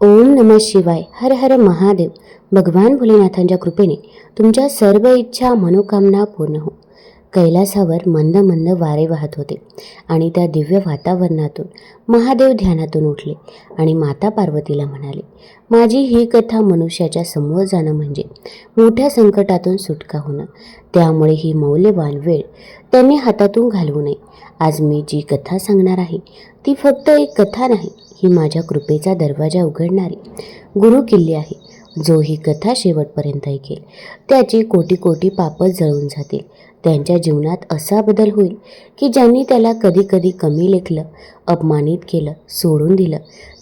ओम नमः शिवाय. हर हर महादेव. भगवान भोलेनाथांच्या कृपेने तुमच्या सर्व इच्छा मनोकामना पूर्ण हो. कैलासावर मंद मंद वारे वाहत होते आणि त्या दिव्य वातावरणातून महादेव ध्यानातून उठले आणि माता पार्वतीला म्हणाले, माझी ही कथा मनुष्याच्या समोर जाणं म्हणजे मोठ्या संकटातून सुटका होणं. त्यामुळे ही मौल्यवान वेळ त्यांनी हातातून घालवू नये. आज मी जी कथा सांगणार आहे ती फक्त एक कथा नाही, ही माझ्या कृपेचा दरवाजा उघडणारी गुरु किल्ली आहे. जो ही कथा शेवटपर्यंत ऐकेल त्याची कोटी कोटी पापं जळून जातील. त्यांच्या जीवनात असा बदल होईल की ज्यांनी त्याला कधी कधी कमी लेखलं, अपमानित केलं, सोडून दिलं,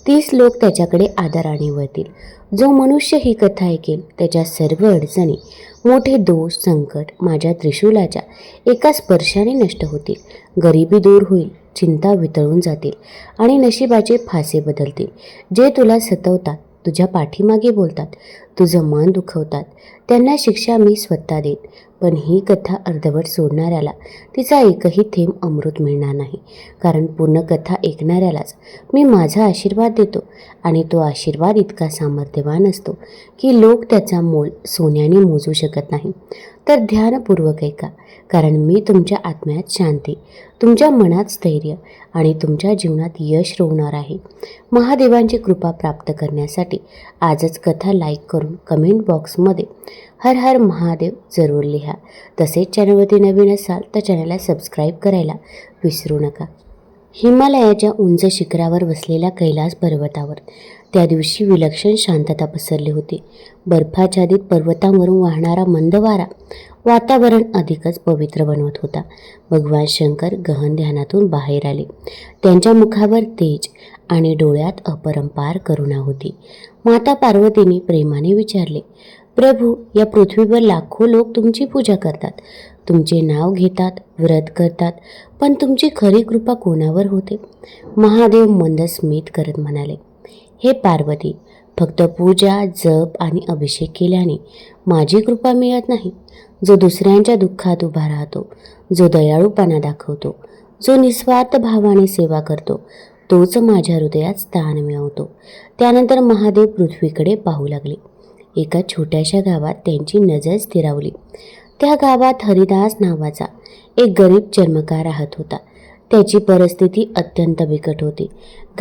तीच लोक त्याच्याकडे आदराने वळतील. जो मनुष्य ही कथा ऐकेल त्याच्या सर्व अडचणी, मोठे दोष, संकट माझ्या त्रिशूलाच्या एका स्पर्शाने नष्ट होतील. गरिबी दूर होईल, चिंता वितळून जातील आणि नशिबाचे फासे बदलतील. जे तुला सतवतात, तुझ्या पाठीमागे बोलतात, तुझं मन दुखवतात, त्यांना शिक्षा मी स्वतः देईन. पण ही कथा अर्धवट सोडणाऱ्याला तिचा एकही थेंब अमृत मिळणार नाही. कारण पूर्ण कथा ऐकणाऱ्यालाच मी माझा आशीर्वाद देतो आणि तो आशीर्वाद इतका सामर्थ्यवान असतो की लोक त्याचा मोल सोन्याने मोजू शकत नाही. तर ध्यानपूर्वक ऐका, कारण मी तुमच्या आत्म्यात शांती, तुमच्या मनात स्थैर्य आणि तुमच्या जीवनात यश रोवणार आहे. महादेवांची कृपा प्राप्त करण्यासाठी आजच कथा लाईक करून कमेंट बॉक्समध्ये हर हर महादेव जरूर लिहा. तसेच चॅनलवरती नवीन असाल तर चॅनलला सबस्क्राईब करायला विसरू नका. हिमालयाच्या उंच शिखरावर वसलेल्या कैलास पर्वतावर त्या दिवशी विलक्षण शांतता पसरली होती. बर्फाच्छादित पर्वतांवरून वाहणारा मंद वारा वातावरण अधिकच पवित्र बनवत होता. भगवान शंकर गहन ध्यानातून बाहेर आले. त्यांच्या मुखावर तेज आणि डोळ्यात अपरंपार करुणा होती. माता पार्वतीने प्रेमाने विचारले, प्रभू, या पृथ्वीवर लाखो लोक तुमची पूजा करतात, तुमचे नाव घेतात, व्रत करतात, पण तुमची खरी कृपा कोणावर होते? महादेव मंद स्मित करत म्हणाले, हे पार्वती, फक्त पूजा, जप आणि अभिषेक केल्याने माझी कृपा मिळत नाही. जो दुसऱ्यांच्या दुःखात उभा राहतो, जो दयाळूपणा दाखवतो, जो निस्वार्थ भावाने सेवा करतो, तोच माझ्या हृदयात स्थान मिळवतो. त्यानंतर महादेव पृथ्वीकडे पाहू लागले. एका छोट्याशा गावात त्यांची नजर स्थिरावली. त्या गावात हरिदास नावाचा एक गरीब चर्मकार राहत होता. त्याची परिस्थिती अत्यंत बिकट होती.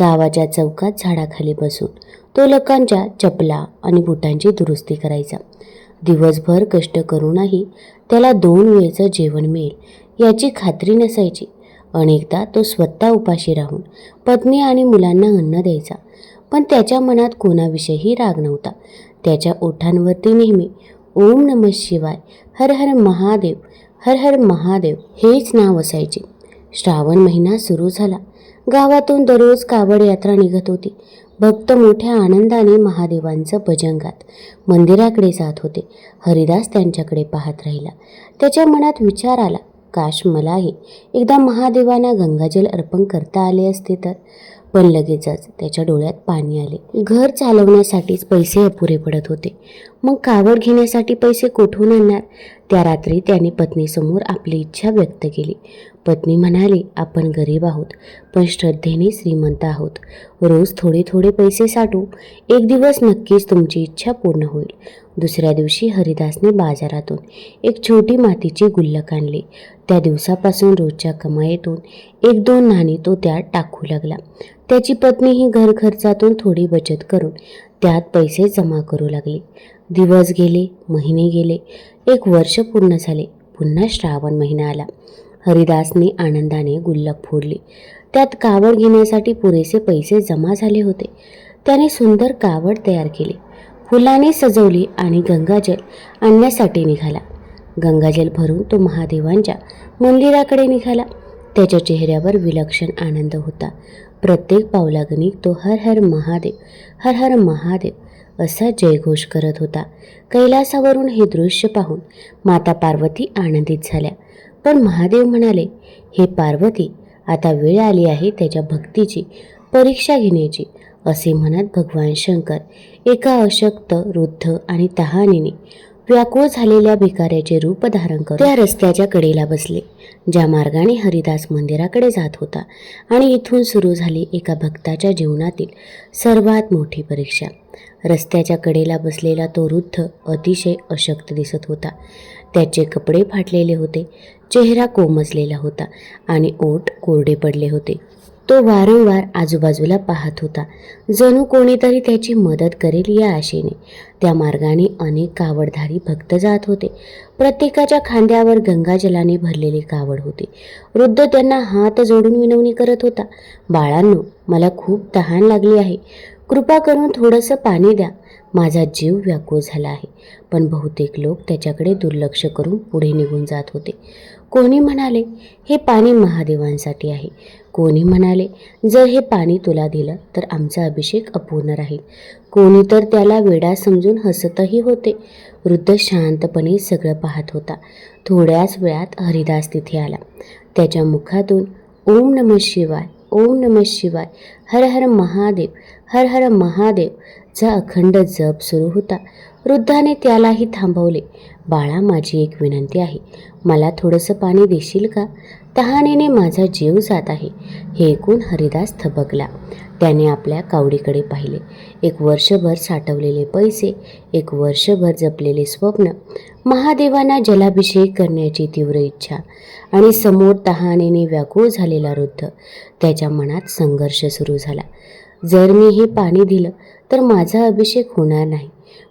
गावाच्या चौकात झाडाखाली बसून तो लोकांच्या चपला आणि बुटांची दुरुस्ती करायचा. दिवसभर कष्ट करूनही त्याला 2 वेळचं जेवण मिळेल याची खात्री नसायची. अनेकदा तो स्वतः उपाशी राहून पत्नी आणि मुलांना अन्न द्यायचा, पण त्याच्या मनात कोणाविषयीही राग नव्हता. त्याच्या ओठांवरती नेहमी ओम नमः शिवाय, हर हर महादेव, हर हर महादेव हेच नाव असायचे. श्रावण महिना सुरू झाला. गावातून दररोज कावड यात्रा निघत होती. भक्त मोठ्या आनंदाने महादेवांचं भजन गात मंदिराकडे जात होते. हरिदास त्यांच्याकडे पाहत राहिला. त्याच्या मनात विचार आला, काश मलाही एकदा महादेवांना गंगाजल अर्पण करता आले असते तर. पण लगेचच त्याच्या डोळ्यात पाणी आले. घर चालवण्यासाठीच पैसे अपुरे पडत होते. मग कावड घेण्यासाठी पैसे कोठून आणणार? त्या रात्री त्याने पत्नीसमोर आपली इच्छा व्यक्त केली. पत्नी म्हणाली, आपण गरीब आहोत, पण श्रद्धेने श्रीमंत आहोत. रोज थोडे थोडे पैसे साठवू. एक दिवस नक्कीच तुमची इच्छा पूर्ण होईल. दुसऱ्या दिवशी हरिदासने बाजारातून एक छोटी मातीची गुल्लक आणली. त्या दिवसापासून रोजच्या कमाईतून 1-2 नाणी तो त्यात टाकू लागला. त्याची पत्नीही घर खर्चातून थोडी बचत करून त्यात पैसे जमा करू लागली. दिवस गेले, महिने गेले, 1 वर्ष पूर्ण झाले. पुन्हा श्रावण महिना आला. हरिदासने आनंदाने गुल्लक फोडली. त्यात कावड घेण्यासाठी पुरेसे पैसे जमा झाले होते. त्याने सुंदर कावड तयार केली, फुलाने सजवली आणि गंगाजल आणण्यासाठी निघाला. गंगाजल भरून तो महादेवांच्या मंदिराकडे निघाला. त्याच्या चेहऱ्यावर विलक्षण आनंद होता. प्रत्येक पावलागणिक तो हर हर महादेव, हर हर महादेव असा जयघोष करत होता. कैलासावरून हे दृश्य पाहून माता पार्वती आनंदित झाल्या. पण महादेव म्हणाले, हे पार्वती, आता वेळ आली आहे त्याच्या भक्तीची परीक्षा घेण्याची. असे म्हणत भगवान शंकर एका अशक्त, वृद्ध आणि तहानेने व्याकुळ झालेल्या भिकाऱ्याचे रूप धारण करून त्या रस्त्याच्या कडेला बसले ज्या मार्गाने हरिदास मंदिराकडे जात होता. आणि इथून सुरू झाली एका भक्ताच्या जीवनातील सर्वात मोठी परीक्षा. रस्त्याच्या कडेला बसलेला तो वृद्ध अतिशय अशक्त दिसत होता. त्याचे कपडे फाटलेले होते, चेहरा कोमजलेला होता आणि ओठ कोरडे पडले होते. तो वारंवार आजूबाजूला पाहत होता, जणू कोणीतरी त्याची मदत करेल या आशेने. त्या मार्गाने अनेक कावडधारी भक्त जात होते. प्रत्येकाच्या खांद्यावर गंगाजलाने भरलेली कावड होती. वृद्ध त्यांना हात जोडून विनवणी करत होता, बाळांनो, मला खूप तहान लागली आहे. कृपा करून थोडंसं पाणी द्या. माझा जीव व्याकुळ झाला आहे. पण बहुतेक लोक त्याच्याकडे दुर्लक्ष करून पुढे निघून जात होते. कोणी म्हणाले, हे पाणी महादेवांसाठी आहे. कोणी म्हणाले, जर हे पाणी तुला दिलं तर आमचा अभिषेक अपूर्ण राहील. कोणी तर त्याला वेडा समजून हसतही होते. वृद्ध शांतपणे सगळं पाहत होता. थोड्याच वेळात हरिदास तिथे आला. त्याच्या मुखातून ओम नमः शिवाय, ओम नमः शिवाय, हर हर महादेव, हर हर महादेव चा अखंड जप सुरू होता. वृद्धाने त्यालाही थांबवले. बाळा, माझी एक विनंती आहे. मला थोडंसं पाणी देशील का? तहानेने माझा जीव जात आहे. हे ऐकून हरिदास थबकला. त्याने आपल्या कावडीकडे पाहिले. एक वर्षभर साठवलेले पैसे, एक वर्षभर जपलेले स्वप्न, महादेवांना जलाभिषेक करण्याची तीव्र इच्छा आणि समोर तहानेने व्याकुळ झालेला वृद्ध. त्याच्या मनात संघर्ष सुरू झाला. जर मी हे पाणी दिलं तर माझा अभिषेक होणार नाही,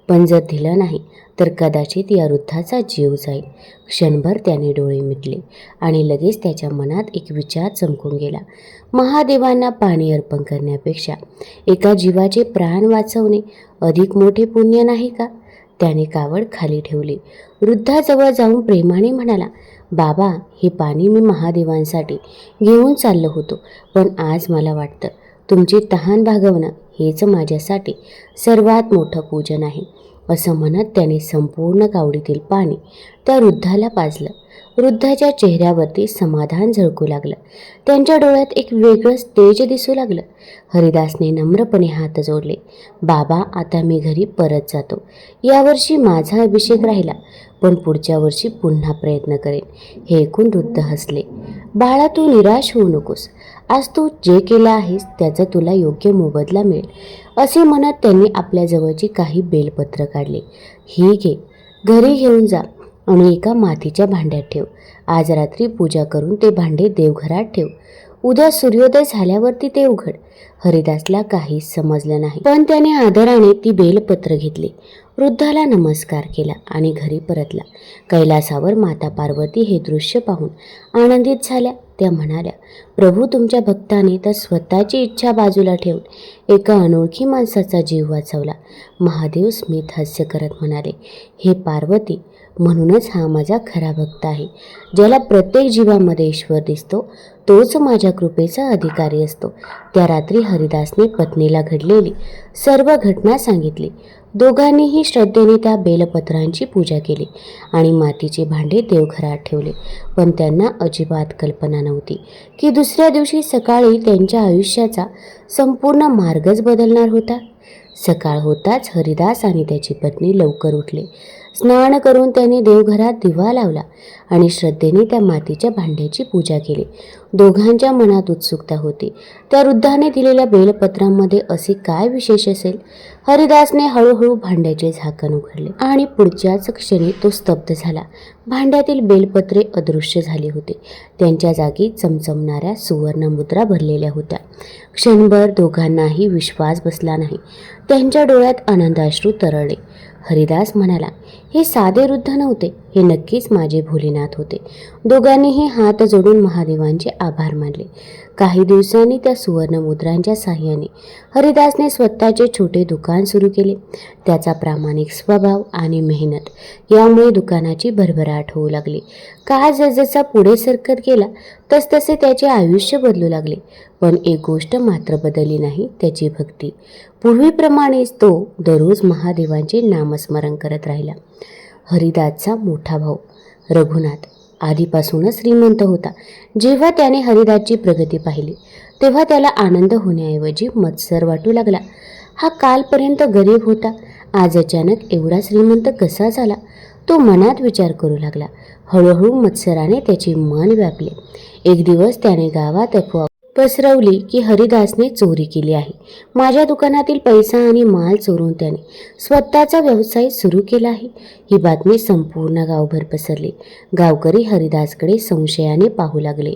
पण जर दिलं नाही तर कदाचित या वृद्धाचा जीव जाईल. क्षणभर त्याने डोळे मिटले आणि लगेच त्याच्या मनात एक विचार चमकून गेला. महादेवांना पाणी अर्पण करण्यापेक्षा एका जीवाचे प्राण वाचवणे अधिक मोठे पुण्य नाही का? त्याने कावड खाली ठेवली. वृद्धाजवळ जाऊन प्रेमाने म्हणाला, बाबा, हे पाणी मी महादेवांसाठी घेऊन चाललो होतो, पण आज मला वाटतं तुमची तहान भागवणं हेच माझ्यासाठी सर्वात मोठं पूजन आहे. असं म्हणत त्याने संपूर्ण कावडीतील पाणी त्या वृद्धाला पाजलं. वृद्धाच्या चेहऱ्यावरती समाधान झळकू लागलं. त्यांच्या डोळ्यात एक वेगळंच तेज दिसू लागलं. हरिदासने नम्रपणे हात जोडले. बाबा, आता मी घरी परत जातो. यावर्षी माझा अभिषेक राहिला, पण पुढच्या वर्षी पुन्हा प्रयत्न करेन. हे ऐकून वृद्ध हसले. बाळा, तू निराश होऊ नकोस. आज तू जे केलं आहेस त्याचा तुला योग्य मोबदला मिळेल. असे म्हणत त्यांनी आपल्या जवळची काही बेलपत्र काढले. ही घे, घरी घेऊन जा आणि एका मातीच्या भांड्यात ठेव. आज रात्री पूजा करून ते भांडे देवघरात ठेव. उद्या सूर्योदय झाल्यावरती ते उघड. हरिदासला काहीच समजलं नाही, पण त्याने आदराने ती बेलपत्र घेतली, वृद्धाला नमस्कार केला आणि घरी परतला. कैलासावर माता पार्वती हे दृश्य पाहून आनंदित झाल्या. त्या म्हणाल्या, प्रभू, तुमच्या भक्ताने तर स्वतःची इच्छा बाजूला ठेवून एका अनोळखी माणसाचा जीव वाचवला. महादेव स्मित हास्य करत म्हणाले, हे पार्वती, म्हणूनच हा माझा खरा भक्त आहे. ज्याला प्रत्येक जीवामध्ये ईश्वर दिसतो तोच माझ्या कृपेचा अधिकारी असतो. त्या रात्री हरिदासने पत्नीला घडलेली सर्व घटना सांगितली. दोघांनीही श्रद्धेने त्या बेलपत्रांची पूजा केली आणि मातीचे भांडे देवघरात ठेवले. पण त्यांना अजिबात कल्पना नव्हती की दुसऱ्या दिवशी सकाळी त्यांच्या आयुष्याचा संपूर्ण मार्गच बदलणार होता. सकाळ होताच हरिदास आणि त्याची पत्नी लवकर उठले. स्नान करून त्याने देवघरात दिवा लावला आणि श्रद्धेने त्या मातीच्या भांड्याची पूजा केली. दोघांच्या मनात उत्सुकता होती. त्या वृद्धाने दिलेल्या बेलपत्रांमध्ये असे काय विशेष असेल? हरिदासने हळूहळू भांड्याचे झाकण उघडले आणि पुढच्याच क्षणी तो स्तब्ध झाला. भांड्यातील बेलपत्रे अदृश्य झाली होते. त्यांच्या जागी चमचमणाऱ्या सुवर्ण मुद्रा भरलेल्या होत्या. क्षणभर दोघांनाही विश्वास बसला नाही. त्यांच्या डोळ्यात आनंदाश्रू तरळले. हरिदास म्हणाला, हे साधे वृद्ध नव्हते, हे नक्कीच माझे भोलेनाथ होते. दोघांनीही हात जोडून महादेवांचे आभार मानले. काही दिवसांनी त्या सुवर्ण मुद्रांच्या साह्याने हरिदासने स्वतःचे छोटे दुकान सुरू केले. त्याचा प्रामाणिक स्वभाव आणि मेहनत यामुळे दुकानाची भरभराट होऊ लागली. काळ जसजसा पुढे सरकत गेला तसतसे त्याचे आयुष्य बदलू लागले. पण एक गोष्ट मात्र बदलली नाही, त्याची भक्ती. पूर्वीप्रमाणेच तो दररोज महादेवांचे नामस्मरण करत राहिला. हरिदासचा मोठा भाऊ रघुनाथ आधीपासूनच श्रीमंत होता. जेव्हा त्याने हरिदासची प्रगती पाहिली तेव्हा त्याला आनंद होण्याऐवजी मत्सर वाटू लागला. हा कालपर्यंत गरीब होता, आज अचानक एवढा श्रीमंत कसा झाला? तो मनात विचार करू लागला. हळूहळू मत्सराने त्याचे मन व्यापले. एक दिवस त्याने गावात अफवा पसरवली की हरिदासने चोरी केली आहे. माझ्या दुकानातील पैसा आणि माल चोरून त्याने स्वतःचा व्यवसाय सुरू केला आहे. ही बातमी संपूर्ण गावभर पसरली. गावकरी हरिदासकडे संशयाने पाहू लागले.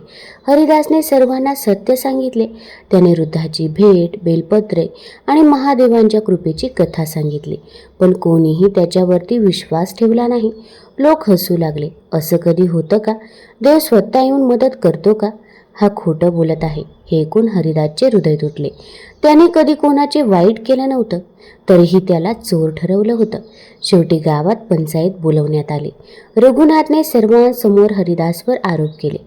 हरिदासने सर्वांना सत्य सांगितले. त्याने वृद्धाची भेट, बेलपत्रे आणि महादेवांच्या कृपेची कथा सांगितली. पण कोणीही त्याच्यावरती विश्वास ठेवला नाही. लोक हसू लागले. असं कधी होतं का? देव स्वतः येऊन मदत करतो का? हा खोटं बोलत आहे. हे ऐकून हरिदासचे हृदय तुटले. त्याने कधी कोणाचे वाईट केलं नव्हतं, तरीही त्याला चोर ठरवलं होतं. शेवटी गावात पंचायत बोलवण्यात आली. रघुनाथने सर्वांसमोर हरिदासवर आरोप केले.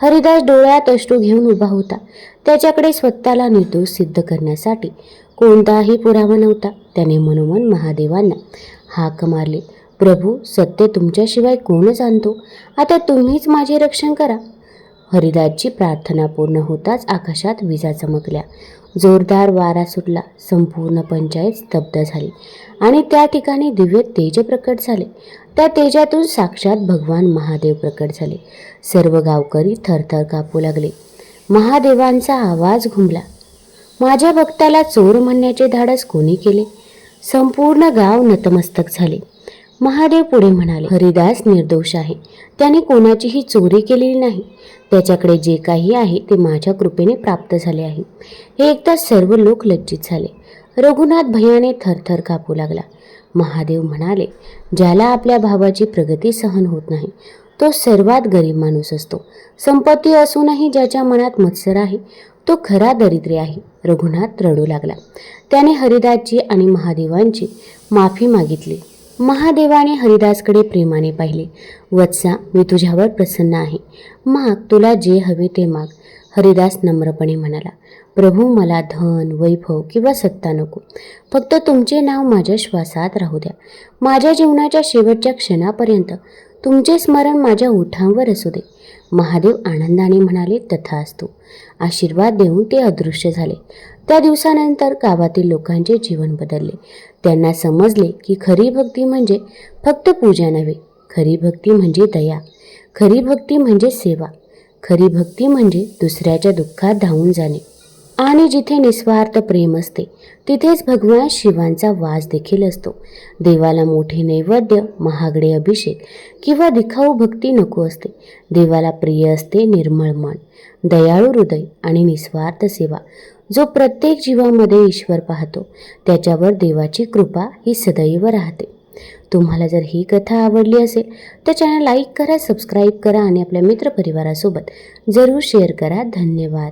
हरिदास डोळ्यात अश्रू घेऊन उभा होता. त्याच्याकडे स्वतःला निर्दोष सिद्ध करण्यासाठी कोणताही पुरावा नव्हता. त्याने मनोमन महादेवांना हाक मारली, प्रभू, सत्य तुमच्याशिवाय कोण जाणतो? आता तुम्हीच माझे रक्षण करा. हरिदासची प्रार्थना पूर्ण होताच आकाशात विजा चमकल्या. जोरदार वारा सुटला. संपूर्ण पंचायत स्तब्ध झाली आणि त्या ठिकाणी दिव्य तेज प्रकट झाले. त्या तेजातून साक्षात भगवान महादेव प्रकट झाले. सर्व गावकरी थरथर कापू लागले. महादेवांचा आवाज घुमला, माझ्या भक्ताला चोर म्हणण्याचे धाडस कोणी केले? संपूर्ण गाव नतमस्तक झाले. महादेव पुढे म्हणाले, हरिदास निर्दोष आहे. त्याने कोणाचीही चोरी केलेली नाही. त्याच्याकडे जे काही आहे ते माझ्या कृपेने प्राप्त झाले आहे. हे ऐकता सर्व लोक लज्जित झाले. रघुनाथ भयाने थरथर कापू लागला. महादेव म्हणाले, ज्याला आपल्या भावाची प्रगती सहन होत नाही तो सर्वात गरीब माणूस असतो. संपत्ती असूनही ज्याच्या मनात मत्सर आहे तो खरा दरिद्री आहे. रघुनाथ रडू लागला. त्याने हरिदासची आणि महादेवांची माफी मागितली. महादेवाने हरिदासकडे प्रेमाने पाहिले. वत्सा, मी तुझ्यावर प्रसन्न आहे. माग, तुला जे हवे ते माग. हरिदास नम्रपणे म्हणाला, प्रभू, मला धन, वैभव किंवा सत्ता नको. फक्त तुमचे नाव माझ्या श्वासात राहू द्या. माझ्या जीवनाच्या शेवटच्या क्षणापर्यंत तुमचे स्मरण माझ्या ओठांवर असू दे. महादेव आनंदाने म्हणाले, तथास्तु. आशीर्वाद देऊन ते अदृश्य झाले. त्या दिवसानंतर गावातील लोकांचे जीवन बदलले. त्यांना समजले की खरी भक्ती म्हणजे फक्त पूजा नव्हे. खरी भक्ती म्हणजे दया. खरी भक्ती म्हणजे सेवा. खरी भक्ती म्हणजे दुसऱ्याच्या दुःखात धावून जाणे. आणि जिथे निस्वार्थ प्रेम असते तिथेच भगवान शिवांचा वास देखील असतो. देवाला मोठे नैवेद्य, महागडे अभिषेक किंवा दिखाऊ भक्ती नको असते. देवाला प्रिय असते निर्मळ मन, दयाळू हृदय आणि निस्वार्थ सेवा. जो प्रत्येक जीवामध्ये ईश्वर पाहतो त्याच्यावर देवाची कृपा ही सदैव राहते. तुम्हाला जर ही कथा आवडली असेल तर चॅनल लाईक करा, सबस्क्राईब करा आणि आपल्या मित्रपरिवारासोबत जरूर शेअर करा. धन्यवाद.